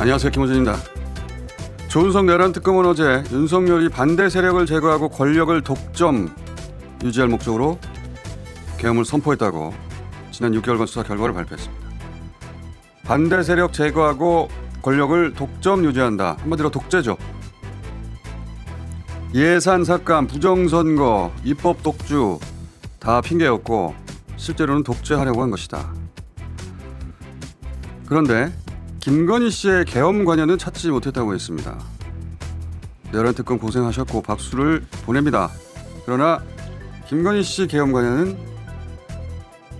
안녕하세요, 김호준입니다. 조은석 내란 특검은 어제 윤석열이 반대 세력을 제거하고 권력을 독점 유지할 목적으로 계엄을 선포했다고 지난 6개월간 수사 결과를 발표했습니다. 반대 세력 제거하고 권력을 독점 유지한다. 한마디로 독재죠. 예산 삭감, 부정선거, 입법 독주 다 핑계였고 실제로는 독재하려고 한 것이다. 그런데 김건희 씨의 계엄 관여는 찾지 못했다고 했습니다. 내란 특검 고생하셨고 박수를 보냅니다. 그러나 김건희 씨 계엄 관여는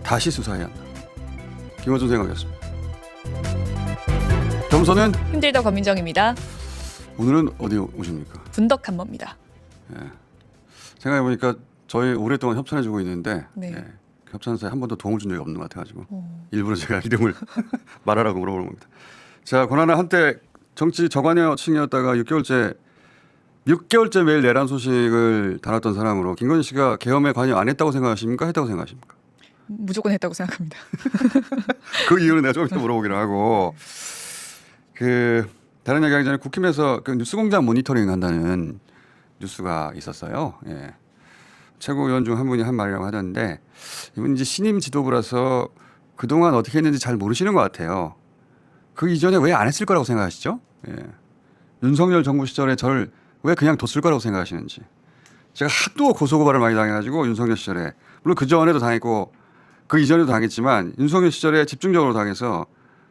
다시 수사해야 한다. 김호준 생각이었습니다. 점선은 힘들다 권민정입니다. 오늘은 어디 오십니까? 분덕한머입니다. 생각해보니까 저희 오랫동안 협찬해주고 있는데 네. 협찬사에 한 번도 도움을 준 적이 없는 것 같아가지고 일부러 제가 이름을 말하라고 물어보는 겁니다. 자, 권한은 한때 정치 저관여층이었다가 6개월째 매일 내란 소식을 다뤘던 사람으로 김건희 씨가 계엄에 관여 안 했다고 생각하십니까? 했다고 생각하십니까? 무조건 했다고 생각합니다. 그 이유는 내가 조금 이따 물어보기로 하고 다른 이야기 하기 전에 국힘에서 그 뉴스공장 모니터링 한다는 뉴스가 있었어요. 예. 최고위원 중 한 분이 한 말이라고 하던데 이분 이제 신임 지도부라서 그동안 어떻게 했는지 잘 모르시는 것 같아요. 그 이전에 왜 안 했을 거라고 생각하시죠? 예. 윤석열 정부 시절에 저를 왜 그냥 뒀을 거라고 생각하시는지. 제가 하도 고소고발을 많이 당해가지고 윤석열 시절에 물론 그 전에도 당했고 그 이전에도 당했지만 윤석열 시절에 집중적으로 당해서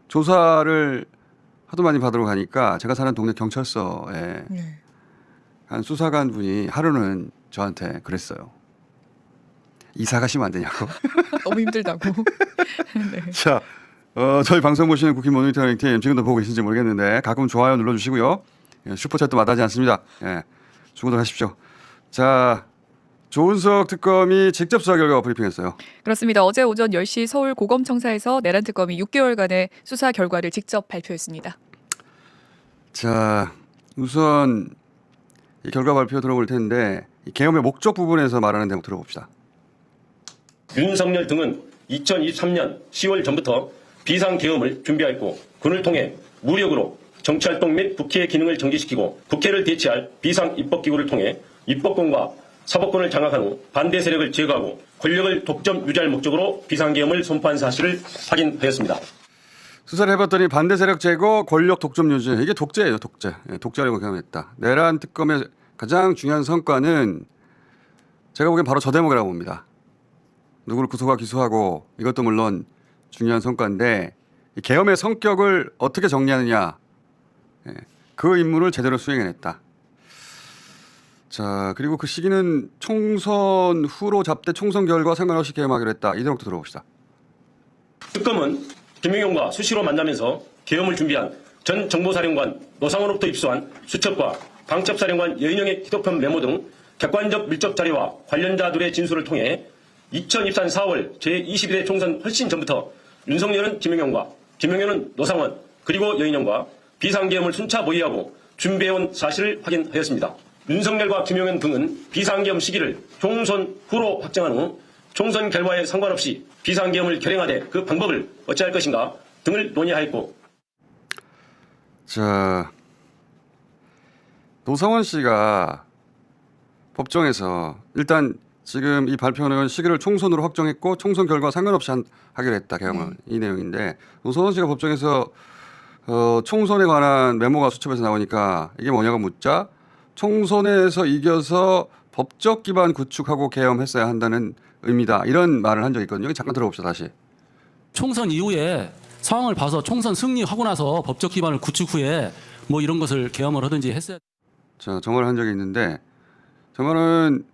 조사를 하도 많이 받으러 가니까 제가 사는 동네 경찰서에 한 수사관 분이 하루는 저한테 그랬어요. 이사 가시면 안 되냐고. 너무 힘들다고. 네. 자, 저희 방송 보시는 국힘 모니터링 팀 지금도 보고 계신지 모르겠는데 가끔 좋아요 눌러주시고요. 예, 슈퍼챗도 마다하지 않습니다. 예, 수고들 하십시오. 자, 조은석 특검이 직접 수사 결과 브리핑했어요. 그렇습니다. 어제 오전 10시 서울 고검청사에서 내란 특검이 6개월간의 수사 결과를 직접 발표했습니다. 자, 우선 이 결과 발표 들어볼 텐데 이 계엄의 목적 부분에서 말하는 대목 들어봅시다. 윤석열 등은 2023년 10월 전부터 비상계엄을 준비했고 군을 통해 무력으로 정치활동 및 국회의 기능을 정지시키고 국회를 대체할 비상입법기구를 통해 입법권과 사법권을 장악한 후 반대 세력을 제거하고 권력을 독점 유지할 목적으로 비상계엄을 선포한 사실을 확인하였습니다. 수사를 해봤더니 반대 세력 제거, 권력 독점 유지 이게 독재예요. 독재. 예, 독재하려고 경험했다. 내란 특검의 가장 중요한 성과는 제가 보기엔 바로 저 대목이라고 봅니다. 누구를 구속하고 기소하고 이것도 물론 중요한 성과인데 이 계엄의 성격을 어떻게 정리하느냐 그 임무를 제대로 수행해냈다. 자, 그리고 그 시기는 총선 후로 잡되 총선 결과 상관없이 계엄하기로 했다. 이 대목도 들어봅시다. 특검은 김용현과 수시로 만나면서 계엄을 준비한 전 정보사령관 노상원으로부터 입수한 수첩과 방첩사령관 여인영의 휴대폰 메모 등 객관적 밀접 자료와 관련자들의 진술을 통해 2024년 4월 제21회 총선 훨씬 전부터 윤석열은 김용현과 김용현은 노상원 그리고 여인영과 비상계엄을 순차 모의하고 준비해온 사실을 확인하였습니다. 윤석열과 김용현 등은 비상계엄 시기를 총선 후로 확정한 후 총선 결과에 상관없이 비상계엄을 결행하되 그 방법을 어찌할 것인가 등을 논의하였고. 자, 노상원 씨가 법정에서 일단 지금 이 발표는 시기를 총선으로 확정했고 총선 결과 상관없이 하기로 했다. 계엄을 이 내용인데 노상원 씨가 법정에서 총선에 관한 메모가 수첩에서 나오니까 이게 뭐냐고 묻자 총선에서 이겨서 법적 기반 구축하고 계엄했어야 한다는 의미다. 이런 말을 한 적이 있거든요. 잠깐 들어봅시다. 다시. 총선 이후에 상황을 봐서 총선 승리하고 나서 법적 기반을 구축 후에 뭐 이런 것을 계엄을 하든지 했어야. 자, 저 말을 한 적이 있는데 저 말은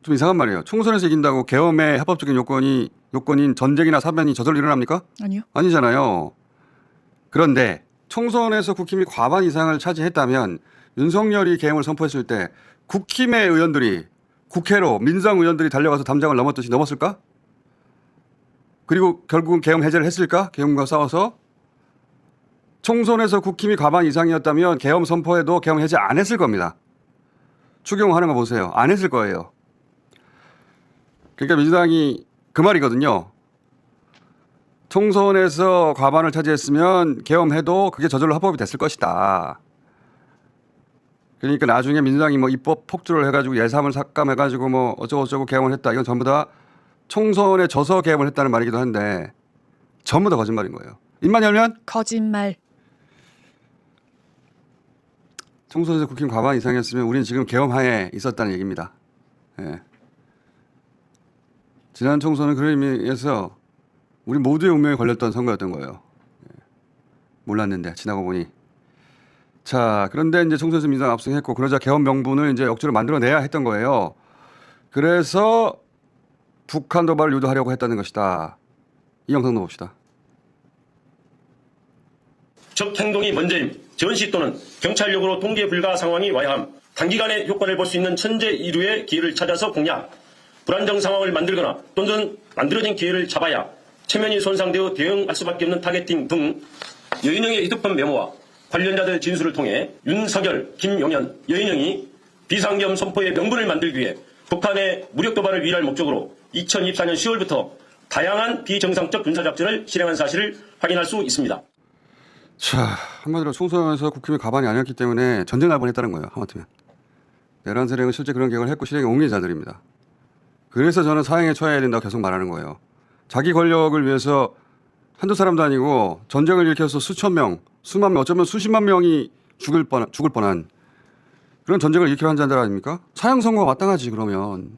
좀 이상한 말이에요. 총선에서 이긴다고 계엄의 합법적인 요건인 전쟁이나 사변이 저절로 일어납니까? 아니요. 아니잖아요. 그런데 총선에서 국힘이 과반 이상을 차지했다면 윤석열이 계엄을 선포했을 때 국힘의 의원들이 국회로 민주당 의원들이 달려가서 담장을 넘었듯이 넘었을까? 그리고 결국은 계엄 해제를 했을까? 계엄과 싸워서 총선에서 국힘이 과반 이상이었다면 계엄 선포에도 계엄 해제 안 했을 겁니다. 추경하는 거 보세요. 안 했을 거예요. 그러니까 민주당이 그 말이거든요. 총선에서 과반을 차지했으면 계엄해도 그게 저절로 합법이 됐을 것이다. 그러니까 나중에 민주당이 뭐 입법 폭주를 해가지고 예산을 삭감해가지고 뭐 어쩌고저쩌고 계엄을 했다. 이건 전부 다 총선에 져서 계엄을 했다는 말이기도 한데 전부 다 거짓말인 거예요. 입만 열면 거짓말. 총선에서 국힘 과반 이상이었으면 우리는 지금 계엄하에 있었다는 얘기입니다. 예. 지난 총선은 그런 의미에서 우리 모두의 운명에 걸렸던 선거였던 거예요. 예. 몰랐는데 지나고 보니. 자, 그런데 이제 총선에서 민주당 압승했고 그러자 계엄 명분을 이제 억지로 만들어내야 했던 거예요. 그래서 북한 도발을 유도하려고 했다는 것이다. 이 영상도 봅시다. 적 행동이 먼저임, 전시 또는 경찰력으로 통제 불가 상황이 와야 함, 단기간에 효과를 볼 수 있는 천재 이루의 기회를 찾아서 공략, 불안정 상황을 만들거나 또는 만들어진 기회를 잡아야 체면이 손상되어 대응할 수밖에 없는 타겟팅 등 여인영의 휴대폰 메모와 관련자들 진술을 통해 윤석열, 김용현, 여인영이 비상계엄 선포의 명분을 만들기 위해 북한의 무력 도발을 위할 목적으로 2024년 10월부터 다양한 비정상적 군사작전을 실행한 사실을 확인할 수 있습니다. 자, 한마디로 총선에서 국힘이 가반이 아니었기 때문에 전쟁 날 뻔했다는 거예요. 하마터면. 내란 세력은 실제 그런 계획을 했고 실행에 옮긴 자들입니다. 그래서 저는 사형에 처해야 된다고 계속 말하는 거예요. 자기 권력을 위해서 한두 사람도 아니고 전쟁을 일으켜서 수천 명, 수만 명, 어쩌면 수십만 명이 죽을 뻔한 그런 전쟁을 일으켜 한 자들 아닙니까? 사형 선고가 마땅하지 그러면.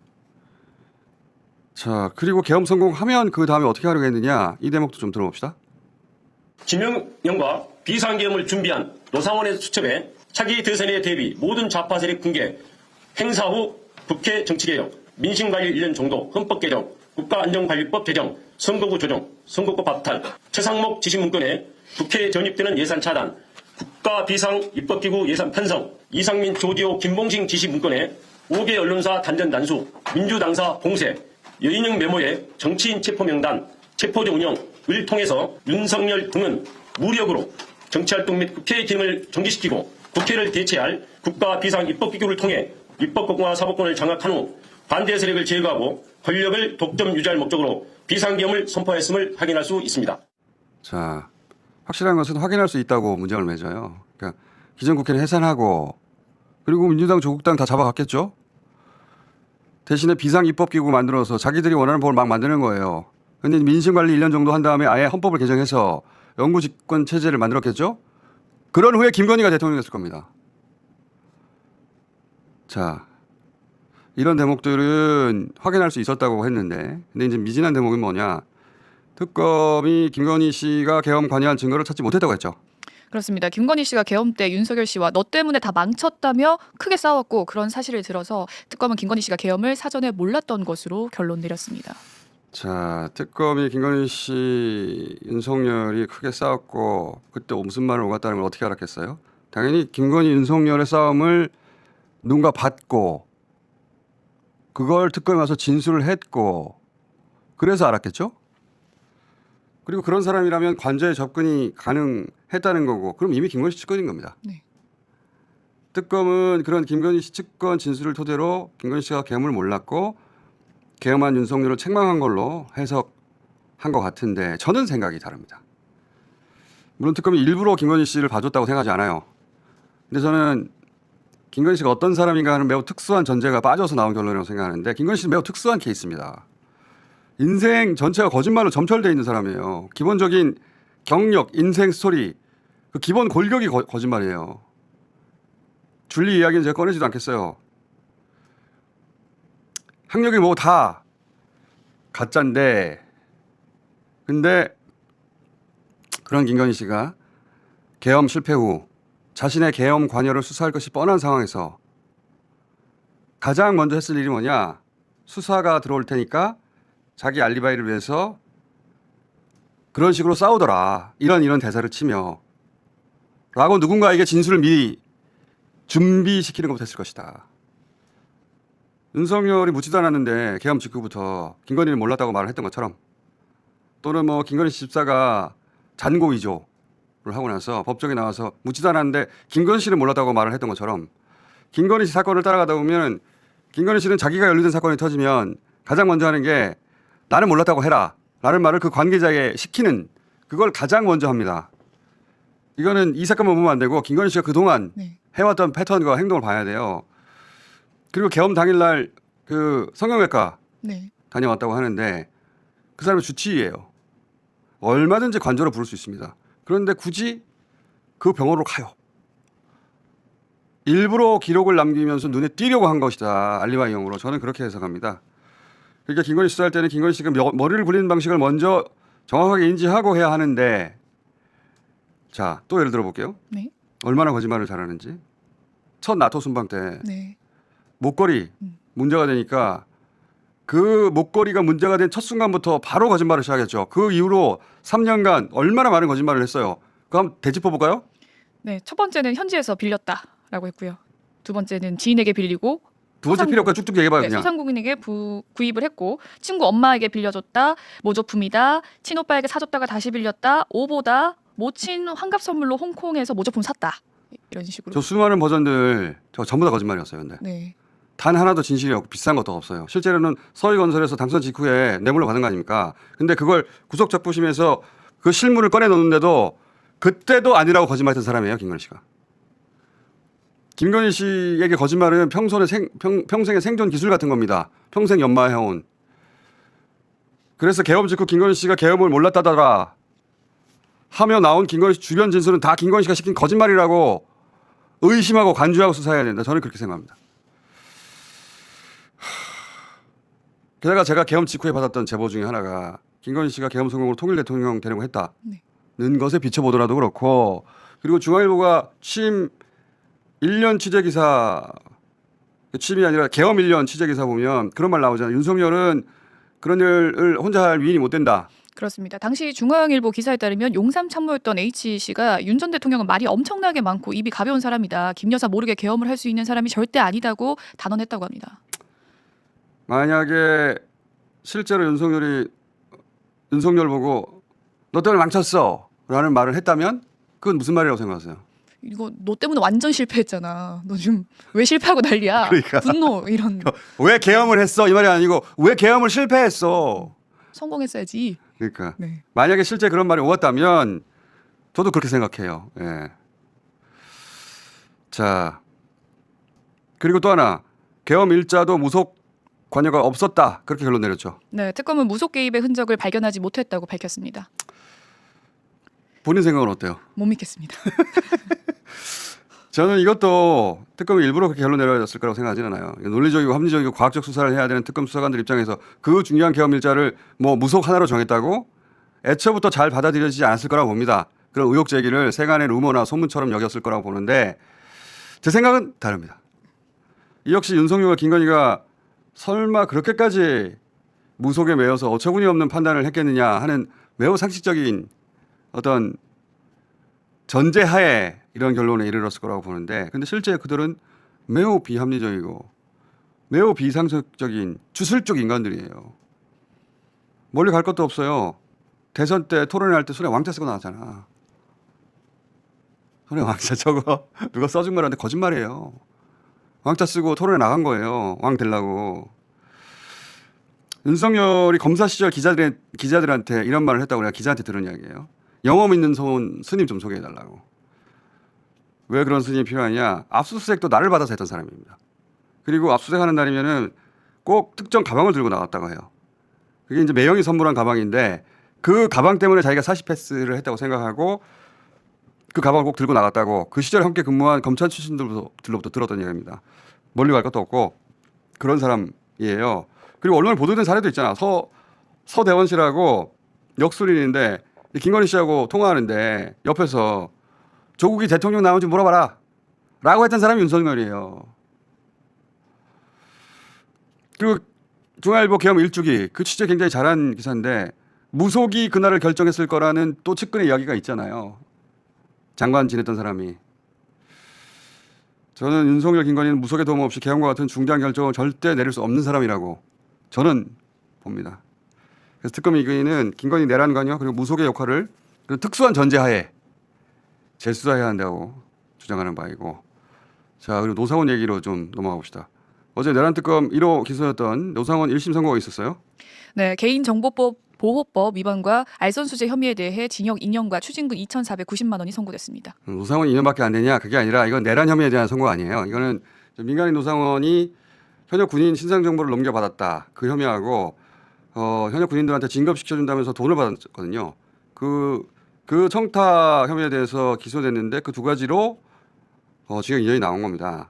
자, 그리고 계엄 성공하면 그 다음에 어떻게 하려고 했느냐 이 대목도 좀 들어봅시다. 김용현과 비상계엄을 준비한 노상원의 수첩에 차기 대선에 대비 모든 좌파 세력 붕괴, 행사 후 국회 정치개혁, 민심관리 1년 정도, 헌법 개정, 국가안전관리법 개정, 선거구 조정, 선거법 박탈, 최상목 지시문건에 국회에 전입되는 예산 차단, 국가비상 입법기구 예산 편성, 이상민, 조디오, 김봉식 지시문건에 5개 언론사 단전 단수, 민주당사 봉쇄, 여인영 메모에 정치인 체포명단, 체포조 운영을 통해서 윤석열 등은 무력으로 정치활동 및 국회의 기능을 정지시키고 국회를 대체할 국가비상입법기구를 통해 입법권과 사법권을 장악한 후 반대 세력을 제거하고 권력을 독점 유지할 목적으로 비상계엄을 선포했음을 확인할 수 있습니다. 자, 확실한 것은 확인할 수 있다고 문장을 맺어요. 그러니까 기존 국회는 해산하고 그리고 민주당, 조국당 다 잡아갔겠죠. 대신에 비상입법기구 만들어서 자기들이 원하는 법을 막 만드는 거예요. 그런데 민심관리 1년 정도 한 다음에 아예 헌법을 개정해서 영구집권 체제를 만들었겠죠. 그런 후에 김건희가 대통령이 됐을 겁니다. 자, 이런 대목들은 확인할 수 있었다고 했는데 근데 이제 미진한 대목은 뭐냐. 특검이 김건희 씨가 계엄 관여한 증거를 찾지 못했다고 했죠. 그렇습니다. 김건희 씨가 계엄 때 윤석열 씨와 너 때문에 다 망쳤다며 크게 싸웠고 그런 사실을 들어서 특검은 김건희 씨가 계엄을 사전에 몰랐던 것으로 결론 내렸습니다. 자, 특검이 김건희 씨, 윤석열이 크게 싸웠고 그때 무슨 말을 오갔다는 걸 어떻게 알았겠어요? 당연히 김건희, 윤석열의 싸움을 누군가 봤고 그걸 특검에 와서 진술을 했고 그래서 알았겠죠? 그리고 그런 사람이라면 관저에 접근이 가능했다는 거고 그럼 이미 김건희 씨 측근인 겁니다. 네. 특검은 그런 김건희 씨 측근 진술을 토대로 김건희 씨가 계엄을 몰랐고 계엄한 윤석열을 책망한 걸로 해석한 것 같은데 저는 생각이 다릅니다. 물론 특검이 일부러 김건희 씨를 봐줬다고 생각하지 않아요. 근데 저는 김건희 씨가 어떤 사람인가 하는 매우 특수한 전제가 빠져서 나온 결론이라고 생각하는데 김건희 씨는 매우 특수한 케이스입니다. 인생 전체가 거짓말로 점철되어 있는 사람이에요. 기본적인 경력, 인생 스토리, 그 기본 골격이 거짓말이에요. 줄리 이야기는 제가 꺼내지도 않겠어요. 학력이 뭐 다 가짜인데 근데 그런 김건희 씨가 계엄 실패 후 자신의 계엄 관여를 수사할 것이 뻔한 상황에서 가장 먼저 했을 일이 뭐냐. 수사가 들어올 테니까 자기 알리바이를 위해서 그런 식으로 싸우더라. 이런 대사를 치며 라고 누군가에게 진술을 미리 준비시키는 것부터 했을 것이다. 윤석열이 묻지도 않았는데 계엄 직후부터 김건희를 몰랐다고 말을 했던 것처럼 또는 뭐 김건희 씨 집사가 잔고 위조를 하고 나서 법정에 나와서 묻지도 않았는데 김건희 씨를 몰랐다고 말을 했던 것처럼 김건희 씨 사건을 따라가다 보면 김건희 씨는 자기가 연루된 사건이 터지면 가장 먼저 하는 게 나는 몰랐다고 해라. 라는 말을 그 관계자에 시키는 그걸 가장 먼저 합니다. 이거는 이 사건만 보면 안 되고 김건희 씨가 그동안 네. 해왔던 패턴과 행동을 봐야 돼요. 그리고 계엄 당일날 그 성형외과 네. 다녀왔다고 하는데 그 사람이 주치의예요. 얼마든지 관저로 부를 수 있습니다. 그런데 굳이 그 병원으로 가요. 일부러 기록을 남기면서 눈에 띄려고 한 것이다. 알리바이용으로. 저는 그렇게 해석합니다. 그러니까 김건희 수사할 때는 김건희 씨가 머리를 굴리는 방식을 먼저 정확하게 인지하고 해야 하는데 자, 또 예를 들어 볼게요. 네. 얼마나 거짓말을 잘하는지. 첫 나토 순방 때 네. 목걸이 문제가 되니까 그 목걸이가 문제가 된 첫 순간부터 바로 거짓말을 시작했죠. 그 이후로 3년간 얼마나 많은 거짓말을 했어요. 그럼 되짚어 볼까요? 네. 첫 번째는 현지에서 빌렸다라고 했고요. 두 번째는 지인에게 빌리고 두 번째 필요 없고 쭉쭉 얘기해봐요. 네, 그냥. 소상공인에게 구입을 했고 친구 엄마에게 빌려줬다. 모조품이다. 친오빠에게 사줬다가 다시 빌렸다. 오보다. 모친 환갑 선물로 홍콩에서 모조품 샀다. 이런 식으로. 저 수많은 버전들 저 전부 다 거짓말이었어요. 근데 네. 단 하나도 진실이 없고 비싼 것도 없어요. 실제로는 서희건설에서 당선 직후에 뇌물로 받은 거 아닙니까? 근데 그걸 구속적부심에서 그 실물을 꺼내 놓는데도 그때도 아니라고 거짓말했던 사람이에요. 김건희 씨가. 김건희 씨에게 거짓말은 평생의 생존 기술 같은 겁니다. 평생 연마해온. 그래서 계엄 직후 김건희 씨가 계엄을 몰랐다더라 하며 나온 김건희 씨 주변 진술은 다 김건희 씨가 시킨 거짓말이라고 의심하고 간주하고 수사해야 된다. 저는 그렇게 생각합니다. 게다가 제가 계엄 직후에 받았던 제보 중에 하나가 김건희 씨가 계엄 성공으로 통일 대통령 되려고 했다는 것에 비춰보더라도 그렇고 그리고 중앙일보가 취임 1년 취재기사 취임이 아니라 계엄 1년 취재기사 보면 그런 말 나오잖아요. 윤석열은 그런 일을 혼자 할 위인이 못 된다. 그렇습니다. 당시 중앙일보 기사에 따르면 용산 참모였던 H씨가 윤 전 대통령은 말이 엄청나게 많고 입이 가벼운 사람이다. 김 여사 모르게 계엄을 할 수 있는 사람이 절대 아니다고 단언했다고 합니다. 만약에 실제로 윤석열 보고 너 때문에 망쳤어 라는 말을 했다면 그건 무슨 말이라고 생각하세요? 이거 너 때문에 완전 실패했잖아. 너 지금 왜 실패하고 난리야. 그러니까. 분노 이런. 왜 계엄을 했어? 이 말이 아니고 왜 계엄을 실패했어? 성공했어야지. 그러니까 네. 만약에 실제 그런 말이 오갔다면 저도 그렇게 생각해요. 예. 자 그리고 또 하나 계엄 일자도 무속 관여가 없었다 그렇게 결론 내렸죠. 네, 특검은 무속 개입의 흔적을 발견하지 못했다고 밝혔습니다. 본인 생각은 어때요? 못 믿겠습니다. 저는 이것도 특검이 일부러 그렇게 결론 내려졌을 거라고 생각하지는 않아요. 논리적이고 합리적이고 과학적 수사를 해야 되는 특검 수사관들 입장에서 그 중요한 계엄 일자를 뭐 무속 하나로 정했다고 애초부터 잘 받아들여지지 않았을 거라고 봅니다. 그런 의혹 제기를 세간의 루머나 소문처럼 여겼을 거라고 보는데 제 생각은 다릅니다. 이 역시 윤석열과 김건희가 설마 그렇게까지 무속에 매여서 어처구니 없는 판단을 했겠느냐 하는 매우 상식적인 어떤 전제하에 이런 결론에 이르렀을 거라고 보는데 근데 실제 그들은 매우 비합리적이고 매우 비상식적인 주술적 인간들이에요. 멀리 갈 것도 없어요. 대선 때 토론할 때 손에 왕자 쓰고 나왔잖아. 손에 왕자 저거 누가 써준 거라는데 거짓말이에요. 왕자 쓰고 토론에 나간 거예요. 왕 되려고. 윤석열이 검사 시절 기자들한테 이런 말을 했다고 내가 기자한테 들은 이야기예요. 영험 있는 스님 좀 소개해달라고. 왜 그런 스님이 필요하냐. 압수수색도 나를 받아서 했던 사람입니다. 그리고 압수수색하는 날이면은 꼭 특정 가방을 들고 나갔다고 해요. 그게 이제 매형이 선물한 가방인데 그 가방 때문에 자기가 사시 패스를 했다고 생각하고 그 가방을 꼭 들고 나갔다고 그 시절에 함께 근무한 검찰 출신들로부터 들었던 얘기입니다. 멀리 갈 것도 없고 그런 사람이에요. 그리고 언론에 보도된 사례도 있잖아. 서대원 씨라고 역술인인데 김건희 씨하고 통화하는데 옆에서 조국이 대통령 나온지 물어봐라 라고 했던 사람이 윤석열이에요. 그리고 중앙일보 계엄 일주기 그 취재 굉장히 잘한 기사인데 무속이 그날을 결정했을 거라는 또 측근의 이야기가 있잖아요. 장관 지냈던 사람이. 저는 윤석열 김건희는 무속의 도움 없이 계엄과 같은 중대한 결정을 절대 내릴 수 없는 사람이라고 저는 봅니다. 그래서 특검 이기는 김건희 내란 관여 그리고 무속의 역할을 그런 특수한 전제하에 재수사해야 한다고 주장하는 바이고. 자 그리고 노상원 얘기로 좀 넘어가 봅시다. 어제 내란 특검 1호 기소였던 노상원 1심 선고가 있었어요. 네, 개인정보법 보호법 위반과 알선수재 혐의에 대해 징역 2년과 추징금 2,490만 원이 선고됐습니다. 노상원 2년밖에 안 되냐? 그게 아니라 이건 내란 혐의에 대한 선고 아니에요. 이거는 민간인 노상원이 현역 군인 신상 정보를 넘겨받았다. 그 혐의하고 현역 군인들한테 진급시켜준다면서 돈을 받았거든요. 그 청탁 혐의에 대해서 기소됐는데 그 두 가지로 징역 2년이 나온 겁니다.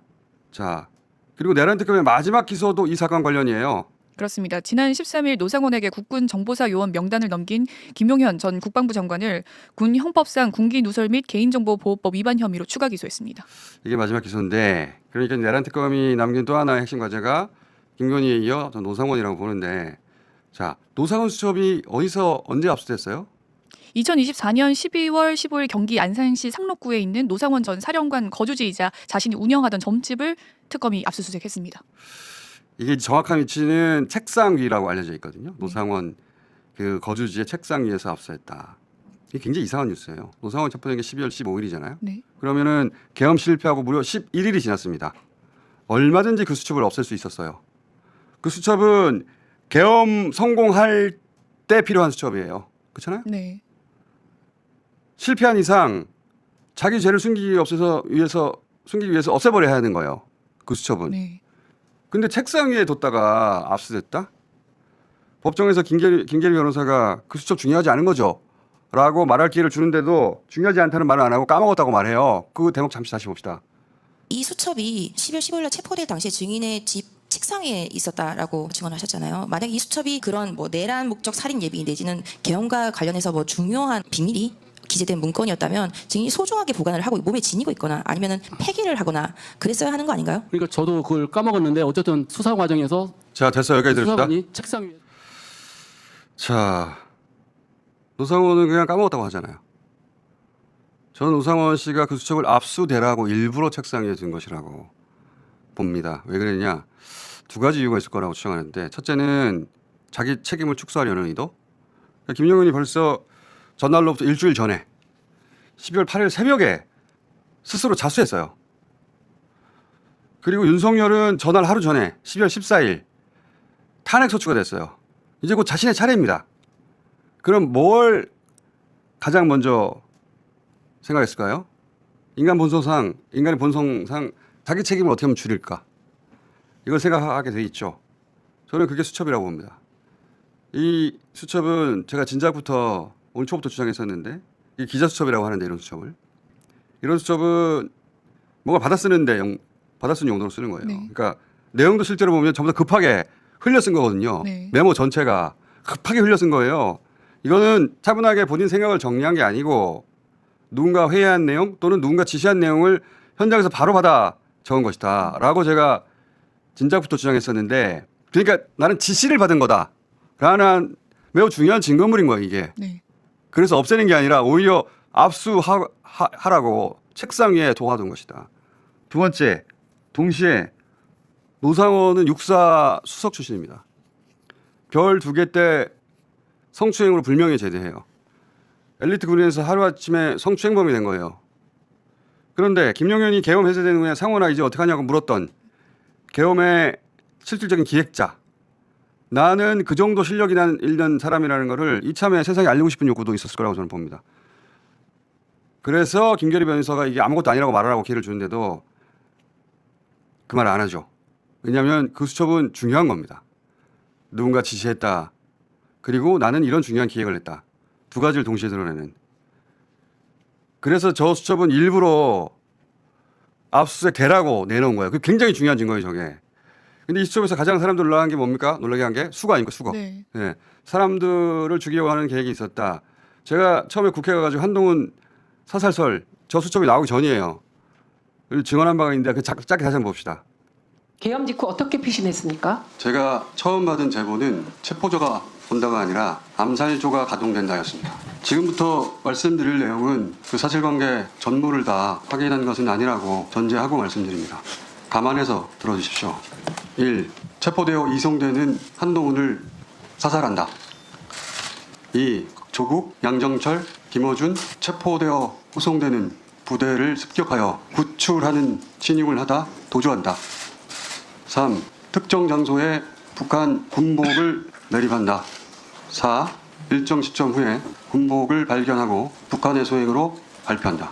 자, 그리고 내란 특검의 마지막 기소도 이 사건 관련이에요. 그렇습니다. 지난 13일 노상원에게 국군 정보사 요원 명단을 넘긴 김용현 전 국방부 장관을 군 형법상 군기 누설 및 개인정보보호법 위반 혐의로 추가 기소했습니다. 이게 마지막 기소인데 그러니까 내란 특검이 남긴 또 하나의 핵심 과제가 김건희에 이어 전 노상원이라고 보는데 자, 노상원 수첩이 어디서 언제 압수됐어요? 2024년 12월 15일 경기 안산시 상록구에 있는 노상원 전 사령관 거주지이자 자신이 운영하던 점집을 특검이 압수수색했습니다. 이게 정확한 위치는 책상 위라고 알려져 있거든요. 노상원 그 거주지의 책상 위에서 압수했다. 이게 굉장히 이상한 뉴스예요. 노상원 체포된 게 12월 15일이잖아요. 네. 그러면은 계엄 실패하고 무려 11일이 지났습니다. 얼마든지 그 수첩을 없앨 수 있었어요. 그 수첩은 계엄 성공할 때 필요한 수첩이에요. 그렇잖아요. 네. 실패한 이상 자기 죄를 숨기기 위해서 없애버려야 하는 거예요. 그 수첩은. 네. 근데 책상 위에 뒀다가 압수됐다? 법정에서 김계리 변호사가 그 수첩 중요하지 않은 거죠? 라고 말할 기회를 주는데도 중요하지 않다는 말을 안 하고 까먹었다고 말해요. 그 대목 잠시 다시 봅시다. 이 수첩이 12월 15일 날 체포될 당시에 증인의 집 책상 위에 있었다라고 증언하셨잖아요. 만약 이 수첩이 그런 뭐 내란 목적 살인 예비 내지는 계엄과 관련해서 뭐 중요한 비밀이 기재된 문건이었다면 증인이 소중하게 보관을 하고 몸에 지니고 있거나 아니면은 폐기를 하거나 그랬어야 하는 거 아닌가요? 그러니까 저도 그걸 까먹었는데 어쨌든 수사 과정에서 자, 됐어요. 여기까지 들읍시다. 수사관이 책상 위에 자, 노상원은 그냥 까먹었다고 하잖아요. 저는 노상원 씨가 그 수첩을 압수되라고 일부러 책상 위에 둔 것이라고 봅니다. 왜 그랬냐? 두 가지 이유가 있을 거라고 추정하는데 첫째는 자기 책임을 축소하려는 의도. 그러니까 김용현이 벌써 전날로부터 일주일 전에 12월 8일 새벽에 스스로 자수했어요. 그리고 윤석열은 전날 하루 전에 12월 14일 탄핵 소추가 됐어요. 이제 곧 자신의 차례입니다. 그럼 뭘 가장 먼저 생각했을까요? 인간의 본성상 자기 책임을 어떻게 하면 줄일까? 이걸 생각하게 돼 있죠. 저는 그게 수첩이라고 봅니다. 이 수첩은 제가 진작부터 오늘 초부터 주장했었는데 이 기자 수첩이라고 하는데 이런 수첩은 뭔가 받아 쓰는 용도로 쓰는 거예요. 네. 그러니까 내용도 실제로 보면 전부 다 급하게 흘려 쓴 거거든요. 네. 메모 전체가 급하게 흘려 쓴 거예요. 이거는 차분하게 본인 생각을 정리한 게 아니고 누군가 회의한 내용 또는 누군가 지시한 내용을 현장에서 바로 받아 적은 것이다 라고 제가 진작부터 주장했었는데 그러니까 나는 지시를 받은 거다라는 매우 중요한 증거물인 거예요 이게. 네. 그래서 없애는 게 아니라 오히려 압수하라고 책상 위에 도와둔 것이다. 두 번째, 동시에 노상원은 육사 수석 출신입니다. 별 2개 때 성추행으로 불명예 제대해요. 엘리트 군인에서 하루아침에 성추행범이 된 거예요. 그런데 김용현이 계엄 해제된 후에 상원아 이제 어떡하냐고 물었던 계엄의 실질적인 기획자. 나는 그 정도 실력이 있는 사람이라는 거를 이참에 세상에 알리고 싶은 욕구도 있었을 거라고 저는 봅니다. 그래서 김계리 변호사가 이게 아무것도 아니라고 말하라고 기회를 주는데도 그 말을 안 하죠. 왜냐하면 그 수첩은 중요한 겁니다. 누군가 지시했다. 그리고 나는 이런 중요한 기획을 했다. 두 가지를 동시에 드러내는. 그래서 저 수첩은 일부러 압수수색 되라고 내놓은 거예요. 그게 굉장히 중요한 증거예요, 저게. 근데 이 수첩에서 가장 사람들 놀라게 한 게 수거 아닙니까, 수거. 네. 네. 사람들을 죽이려고 하는 계획이 있었다. 제가 처음에 국회 가가지고 한동훈 사살설 저 수첩이 나오기 전이에요. 증언한 바가 있는데 그 짧게 다시 한번 봅시다. 계엄 직후 어떻게 피신했습니까? 제가 처음 받은 제보는 체포조가 본다가 아니라 암살조가 가동된다였습니다. 지금부터 말씀드릴 내용은 그 사실관계 전부를 다 확인한 것은 아니라고 전제하고 말씀드립니다. 감안해서 들어주십시오. 1. 체포되어 이송되는 한동훈을 사살한다. 2. 조국, 양정철, 김어준 체포되어 후송되는 부대를 습격하여 구출하는 침입을 하다 도주한다. 3. 특정 장소에 북한 군복을 매립한다. 4. 일정 시점 후에 군복을 발견하고 북한의 소행으로 발표한다.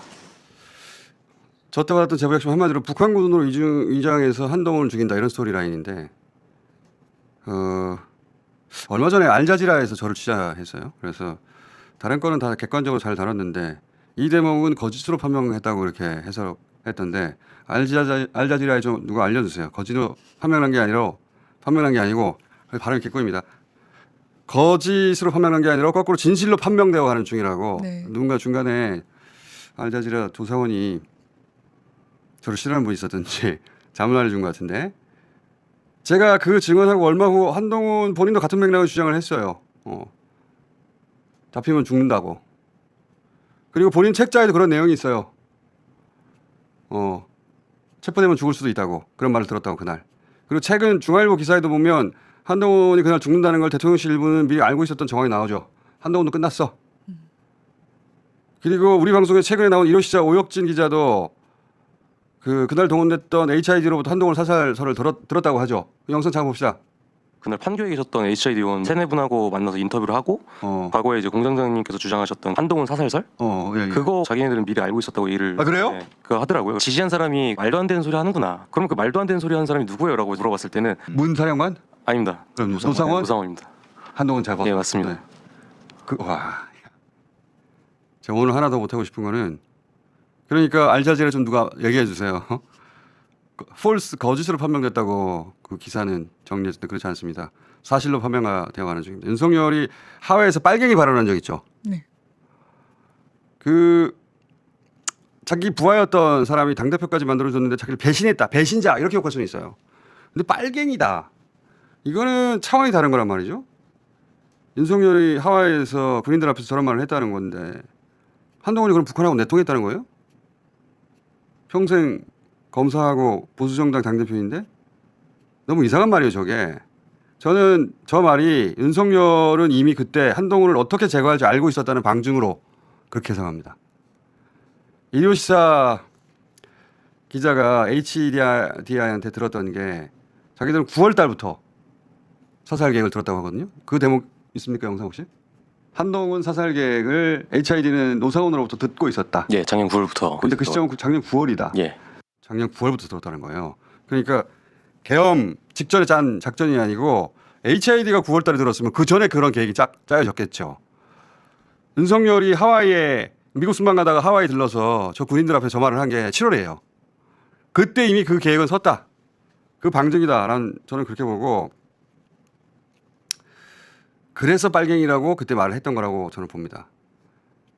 저때 받았던 제보 핵심 한마디로 북한군으로 위장해서 한동훈을 죽인다 이런 스토리 라인인데 얼마 전에 알자지라에서 저를 취재했어요. 그래서 다른 거는 다 객관적으로 잘 다뤘는데 이 대목은 거짓으로 판명했다고 이렇게 해석했던데 알자지라에 좀 누가 알려주세요. 거짓으로 판명한 게 아니고 발음이 개꼬입니다. 거짓으로 판명한 게 아니라 거꾸로 진실로 판명되어 가는 중이라고. 네. 누군가 중간에 알자지라 조사원이 저를 싫어하는 분이 있었든지 자문을 알려준 것 같은데 제가 그 증언하고 얼마 후 한동훈 본인도 같은 맥락을 주장을 했어요. 잡히면 죽는다고. 그리고 본인 책자에도 그런 내용이 있어요. 체포되면 죽을 수도 있다고. 그런 말을 들었다고 그날. 그리고 최근 중앙일보 기사에도 보면 한동훈이 그날 죽는다는 걸 대통령실 일부는 미리 알고 있었던 정황이 나오죠. 한동훈도 끝났어. 그리고 우리 방송에 최근에 나온 이로시자 오혁진 기자도 그날 동원됐던 HID로부터 한동훈 사살설을 들었다고 하죠. 그 영상 잠깐 봅시다. 그날 판교에 계셨던 HID 의원 세네 분하고 만나서 인터뷰를 하고 과거에 이제 공장장님께서 주장하셨던 한동훈 사살설 예. 그거 자기네들은 미리 알고 있었다고 얘기를 그래요? 네, 그거 하더라고요. 지지한 사람이 말도 안 되는 소리 하는구나. 그럼 그 말도 안 되는 소리 하는 사람이 누구예요?라고 물어봤을 때는 문 사령관? 아닙니다. 그럼 노상원? 노상원입니다. 한동훈 잡아. 네 맞습니다. 와. 제가 오늘 하나 더 못하고 싶은 거는 그러니까 알자지라 좀 누가 얘기해 주세요. 폴스 거짓으로 판명됐다고 그 기사는 정리했을 때 그렇지 않습니다. 사실로 판명가 되어가는 중입니다. 윤석열이 하와이에서 빨갱이 발언한 적 있죠. 네. 자기 부하였던 사람이 당대표까지 만들어줬는데 자기를 배신했다. 배신자 이렇게 욕할 수는 있어요. 근데 빨갱이다. 이거는 차원이 다른 거란 말이죠. 윤석열이 하와이에서 군인들 앞에서 저런 말을 했다는 건데 한동훈이 그럼 북한하고 내통했다는 거예요? 평생 검사하고 보수정당 당대표인데 너무 이상한 말이에요 저게. 저는 저 말이 윤석열은 이미 그때 한동훈을 어떻게 제거할지 알고 있었다는 방증으로 그렇게 해석합니다. 일요시사 기자가 HDI한테 들었던 게 자기들은 9월 달부터 사살 계획을 들었다고 하거든요. 그 대목 있습니까 영상 혹시? 한동훈 사살 계획을 HID는 노상원으로부터 듣고 있었다. 예, 작년 9월부터. 근데 그 시점은 작년 9월이다. 예. 작년 9월부터 들었다는 거예요. 그러니까 계엄 직전에 짠 작전이 아니고 HID가 9월 달에 들었으면 그 전에 그런 계획이 짜여졌겠죠. 윤석열이 하와이에 미국 순방 가다가 하와이 들러서 저 군인들 앞에 저 말을 한 게 7월이에요. 그때 이미 그 계획은 섰다. 그 방증이다라는 저는 그렇게 보고 그래서 빨갱이라고 그때 말을 했던 거라고 저는 봅니다.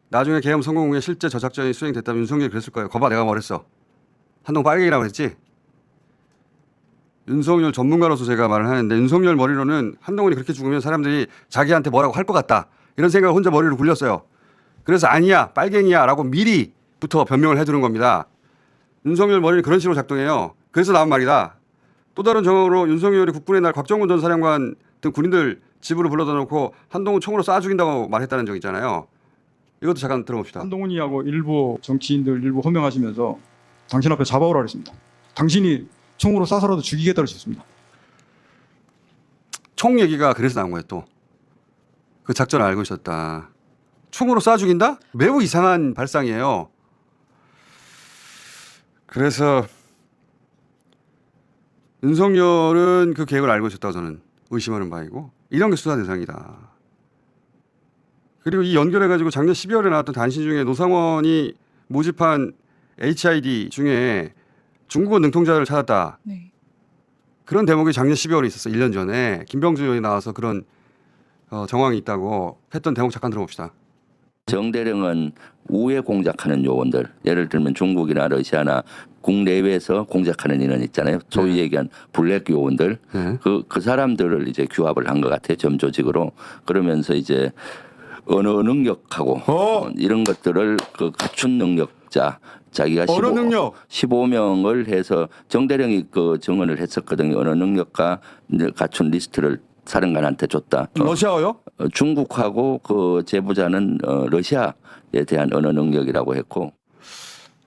나중에 계엄 성공 후에 실제 저 작전이 수행됐다면 윤석열이 그랬을 거예요. 거봐 내가 말했어. 한동훈 빨갱이라고 했지. 윤석열 전문가로서 제가 말을 하는데 윤석열 머리로는 한동훈이 그렇게 죽으면 사람들이 자기한테 뭐라고 할 것 같다. 이런 생각을 혼자 머리를 굴렸어요. 그래서 아니야 빨갱이야 라고 미리부터 변명을 해두는 겁니다. 윤석열 머리는 그런 식으로 작동해요. 그래서 나온 말이다. 또 다른 정황으로 윤석열이 국군의 날 곽정훈 전 사령관 등 군인들 집으로 불러다 놓고 한동훈 총으로 쏴 죽인다고 말했다는 적 있잖아요. 이것도 잠깐 들어봅시다. 한동훈이하고 일부 정치인들 일부 호명하시면서 당신 앞에 잡아오라 그랬습니다. 당신이 총으로 쏴서라도 죽이겠다고 했습니다. 총 얘기가 그래서 나온 거예요 또. 그 작전을 알고 있었다. 총으로 쏴 죽인다? 매우 이상한 발상이에요. 그래서 윤석열은 그 계획을 알고 있었다고 저는 의심하는 바이고 이런 게 수사 대상이다. 그리고 이 연결해가지고 작년 12월에 나왔던 단신 중에 노상원이 모집한 HID 중에 중국어 능통자를 찾았다. 네. 그런 대목이 작년 12월에 있었어. 1년 전에 김병주 의원이 나와서 그런 정황이 있다고 했던 대목 잠깐 들어봅시다. 정대령은 우회 공작하는 요원들, 예를 들면 중국이나 러시아나 국내외에서 공작하는 인원 있잖아요. 소위 얘기한 블랙 요원들, 그 사람들을 이제 규합을 한 것 같아요. 점조직으로. 그러면서 이제 언어 능력하고 이런 것들을 그 갖춘 능력자 자기가 15명을 해서 정대령이 그 증언을 했었거든요. 언어 능력과 갖춘 리스트를 사령관한테 줬다. 러시아어요? 중국하고 그 제보자는 러시아에 대한 언어 능력이라고 했고.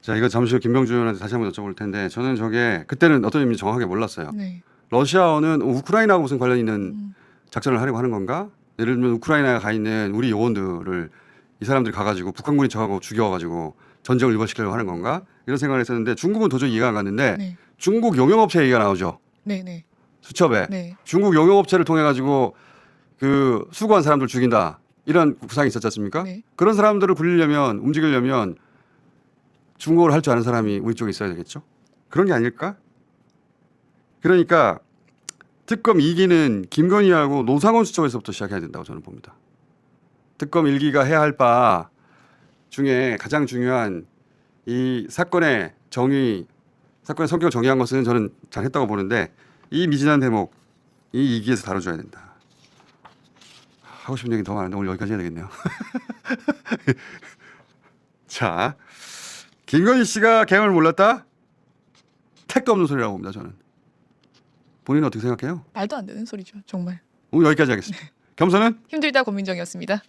자, 이거 잠시 후 김병주 의원한테 다시 한번 여쭤볼 텐데 저는 저게 그때는 어떤 의미인지 정확하게 몰랐어요. 네. 러시아어는 우크라이나하고 무슨 관련 있는 작전을 하려고 하는 건가? 예를 들면 우크라이나에 가 있는 우리 요원들을 이 사람들이 가가지고 북한군이 저하고 죽여가지고 전쟁을 유발시키려고 하는 건가? 이런 생각을 했었는데 중국은 도저히 이해가 안 갔는데 네. 중국 용역업체 얘기가 나오죠. 네, 네. 수첩에 네. 중국 용역업체를 통해 가지고 그 수고한 사람들 죽인다 이런 구상이 있었지 않습니까? 네. 그런 사람들을 불리려면 움직이려면 중국어를 할 줄 아는 사람이 우리 쪽에 있어야 되겠죠. 그런 게 아닐까? 그러니까 특검 2기는 김건희하고 노상원 수첩에서부터 시작해야 된다고 저는 봅니다. 특검 1기가 해야 할 바 중에 가장 중요한 이 사건의 정의, 사건의 성격을 정의한 것은 저는 잘했다고 보는데 이 미진한 대목 이 2기에서 다뤄줘야 된다. 하고 싶은 얘기 더 많은데 오늘 여기까지 해야 되겠네요. 자, 김건희 씨가 개헌을 몰랐다? 택도 없는 소리라고 봅니다. 저는. 본인은 어떻게 생각해요? 말도 안 되는 소리죠. 정말. 오늘 여기까지 하겠습니다. 겸손은? 힘들다 고민정이었습니다.